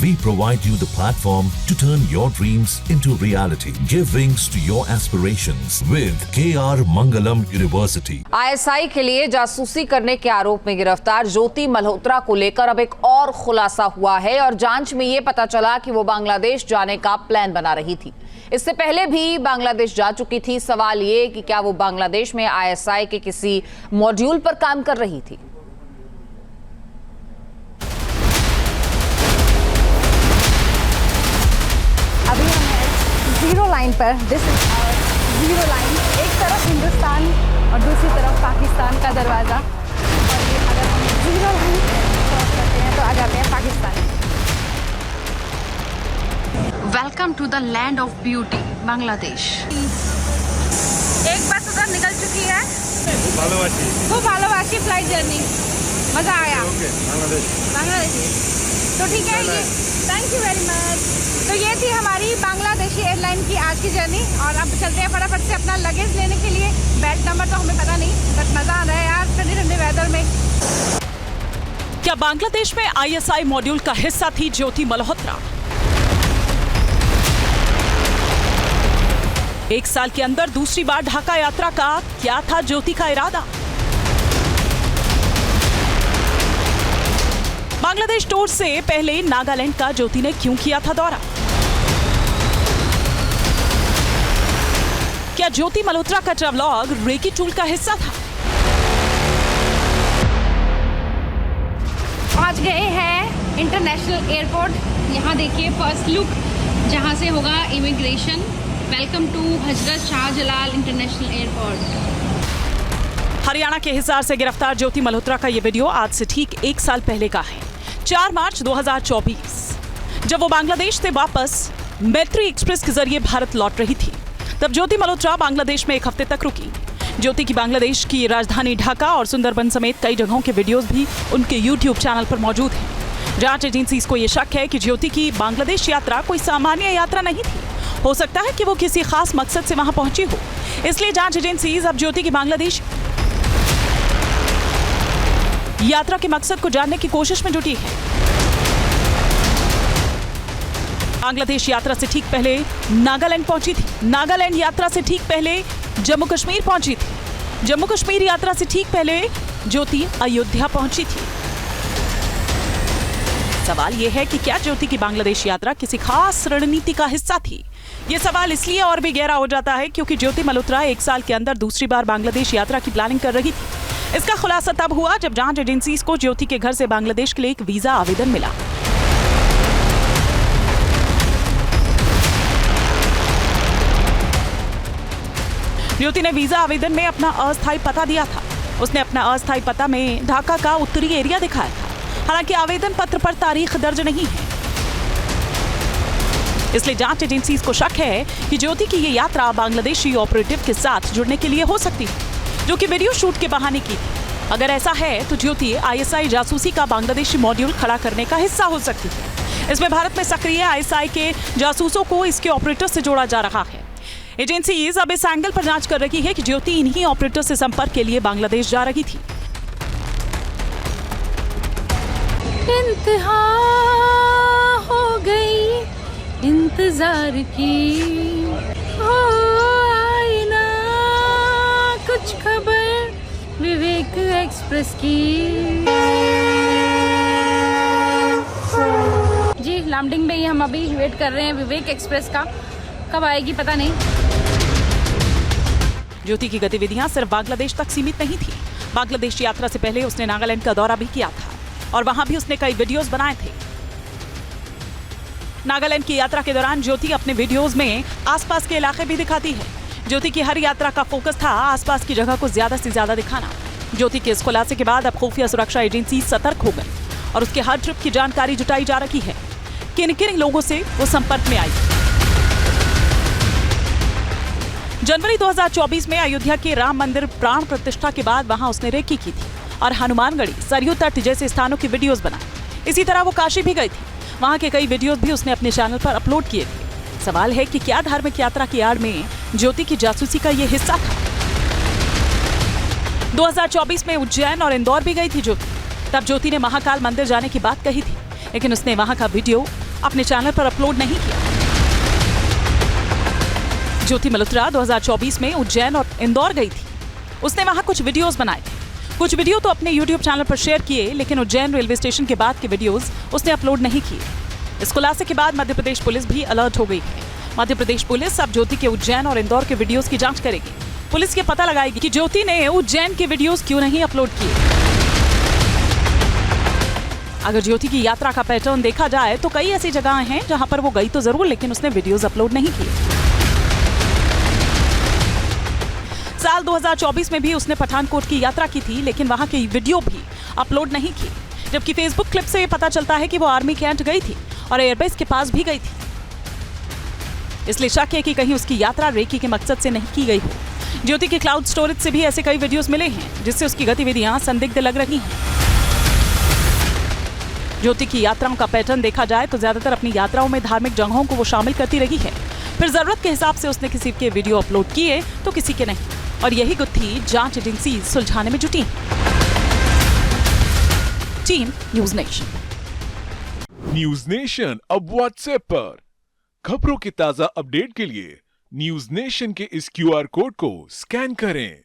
We provide you the platform to turn your dreams into reality. Give wings to your aspirations with KR Mangalam University. ISI के लिए जासूसी करने के आरोप में गिरफ्तार ज्योति मल्होत्रा को लेकर अब एक और खुलासा हुआ है और जांच में ये पता चला कि वो बांग्लादेश जाने का प्लान बना रही थी। इससे पहले भी बांग्लादेश जा चुकी थी। सवाल ये कि क्या वो बांग्लादेश में ISI के किसी मॉड्यूल पर काम कर रही थी। अभी हम हैं जीरो लाइन पर। This is our zero line. एक तरफ हिंदुस्तान और दूसरी तरफ पाकिस्तान का दरवाज़ा। और ये अगर हम जीरो लाइन क्रॉस करते हैं तो आ जाते हैं Pakistan. Welcome to the land of beauty Bangladesh. एक बस उधर निकल चुकी है। खूब भालोवासी फ्लाइट जर्नी, मज़ा आया। बांग्लादेश तो ठीक है ये। Thank you very much. तो ये थी हमारी बांग्लादेशी एयरलाइन की आज की जर्नी। और अब चलते हैं फटाफट से अपना लगेज लेने के लिए। बेल्ट नंबर तो हमें पता नहीं, बट मज़ा आ रहा है यार ठंडे ठंडे वेदर में। क्या बांग्लादेश में ISI मॉड्यूल का हिस्सा थी ज्योति मल्होत्रा? एक साल के अंदर दूसरी बार ढाका यात्रा का क्या था ज्योति का इरादा? बांग्लादेश टूर से पहले नागालैंड का ज्योति ने क्यों किया था दौरा? क्या ज्योति मल्होत्रा का ट्रैवलॉग रेकी टूल का हिस्सा था? आज गए हैं इंटरनेशनल एयरपोर्ट। यहाँ देखिए फर्स्ट लुक जहाँ से होगा immigration. Welcome to Hazrat Shahjalal international airport. Haryana के हिसार से गिरफ्तार ज्योति मल्होत्रा का ये वीडियो आज से ठीक एक साल पहले का है। 4 मार्च 2024 जब वो बांग्लादेश से वापस मैत्री एक्सप्रेस के जरिए भारत लौट रही थी, तब ज्योति मल्होत्रा बांग्लादेश में एक हफ्ते तक रुकी। ज्योति की बांग्लादेश की राजधानी ढाका और सुंदरबन समेत कई जगहों के वीडियोस भी उनके YouTube चैनल पर मौजूद हैं। जांच एजेंसीज को ये शक है कि ज्योति की बांग्लादेश यात्रा कोई सामान्य यात्रा नहीं थी। हो सकता है कि वो किसी खास मकसद से वहां पहुंची हो। इसलिए जांच एजेंसीज अब ज्योति की बांग्लादेश यात्रा के मकसद को जानने की कोशिश में जुटी है। बांग्लादेश यात्रा से ठीक पहले नागालैंड पहुंची थी। नागालैंड यात्रा से ठीक पहले जम्मू कश्मीर पहुंची थी। जम्मू कश्मीर यात्रा से ठीक पहले ज्योति अयोध्या पहुंची थी। सवाल यह है कि क्या ज्योति की बांग्लादेश यात्रा किसी खास रणनीति का हिस्सा थी? ये सवाल इसलिए और भी गहरा हो जाता है क्योंकि ज्योति मल्होत्रा एक साल के अंदर दूसरी बार बांग्लादेश यात्रा की प्लानिंग कर रही थी। इसका खुलासा तब हुआ जब जांच एजेंसीज को ज्योति के घर से बांग्लादेश के लिए एक वीजा आवेदन मिला। ज्योति ने वीजा आवेदन में अपना अस्थायी पता दिया था। उसने अपना अस्थायी पता में ढाका का उत्तरी एरिया दिखाया था। हालांकि आवेदन पत्र पर तारीख दर्ज नहीं है। इसलिए जांच एजेंसीज को शक है कि ज्योति की ये यात्रा बांग्लादेशी ऑपरेटिव के साथ जुड़ने के लिए हो सकती है, जो कि वीडियो शूट के बहाने की थी। अगर ऐसा है तो ज्योति ISI जासूसी का बांग्लादेशी मॉड्यूल खड़ा करने का हिस्सा हो सकती है। इसमें भारत में सक्रिय ISI के जासूसों को इसके ऑपरेटर से जोड़ा जा रहा है। एजेंसीज अब इस एंगल पर जांच कर रही है कि ज्योति इन्हीं ऑपरेटर से संपर्क के लिए बांग्लादेश जा रही थी। इंतहा हो गई इंतजार की, हो आई ना कुछ खबर विवेक एक्सप्रेस की। जी लैंडिंग में ही हम अभी वेट कर रहे हैं विवेक एक्सप्रेस का, कब आएगी पता नहीं। ज्योति की गतिविधियां सिर्फ बांग्लादेश तक सीमित नहीं थी। बांग्लादेश यात्रा से पहले उसने नागालैंड का दौरा भी किया था और वहां भी उसने कई वीडियोस बनाए थे। नागालैंड की यात्रा के दौरान ज्योति अपने वीडियोस में आसपास के इलाके भी दिखाती है। ज्योति की हर यात्रा का फोकस था आसपास की जगह को ज्यादा से ज्यादा दिखाना। ज्योति के इस खुलासे के बाद अब खुफिया सुरक्षा एजेंसी सतर्क हो गई और उसके हर ट्रिप की जानकारी जुटाई जा रही है। किन किन लोगों से वो संपर्क में आई। जनवरी 2024 में अयोध्या के राम मंदिर प्राण प्रतिष्ठा के बाद वहां उसने रेकी की थी और हनुमानगढ़ी, सरयू तट जैसे स्थानों की वीडियोस बनाए। इसी तरह वो काशी भी गई थी। वहां के कई वीडियोस भी उसने अपने चैनल पर अपलोड किए थे। सवाल है कि क्या धार्मिक यात्रा की आड़ में ज्योति की जासूसी का ये हिस्सा था? 2024 में उज्जैन और इंदौर भी गई थी ज्योति। तब ज्योति ने महाकाल मंदिर जाने की बात कही थी, लेकिन उसने वहां का वीडियो अपने चैनल पर अपलोड नहीं किया। ज्योति मल्होत्रा 2024 में उज्जैन और इंदौर गई थी। उसने वहां कुछ वीडियोस बनाए थे। कुछ वीडियो तो अपने YouTube चैनल पर शेयर किए, लेकिन उज्जैन रेलवे स्टेशन के बाद के वीडियोस उसने अपलोड नहीं किए। इस खुलासे के बाद मध्य प्रदेश पुलिस भी अलर्ट हो गई है। मध्य प्रदेश पुलिस अब ज्योति के उज्जैन और इंदौर के वीडियोस की जांच करेगी। पुलिस ये पता लगाएगी कि ज्योति ने उज्जैन के वीडियोस क्यों नहीं अपलोड किए। अगर ज्योति की यात्रा का पैटर्न देखा जाए तो कई ऐसी जगह हैं जहां पर वो गई तो जरूर, लेकिन उसने वीडियोस अपलोड नहीं किए। साल 2024 में भी उसने पठानकोट की यात्रा की थी, लेकिन वहां की वीडियो भी अपलोड नहीं की। जबकि फेसबुक क्लिप से पता चलता है कि वो आर्मी कैंट गई थी और एयरबेस के पास भी गई थी। इसलिए शक है कि कहीं उसकी यात्रा रेकी के मकसद से नहीं की गई हो। ज्योति के क्लाउड स्टोरेज से भी ऐसे कई वीडियोस मिले हैं जिससे उसकी गतिविधियां संदिग्ध लग रही हैं। ज्योति की यात्राओं का पैटर्न देखा जाए तो ज्यादातर अपनी यात्राओं में धार्मिक जगहों को वो शामिल करती रही है। फिर जरूरत के हिसाब से उसने किसी के वीडियो अपलोड किए तो किसी के नहीं, और यही गुत्थी जांच एजेंसी सुलझाने में जुटी है। Team news nation. News nation अब व्हाट्सएप पर खबरों के ताजा अपडेट के लिए न्यूज नेशन के इस QR कोड को स्कैन करें।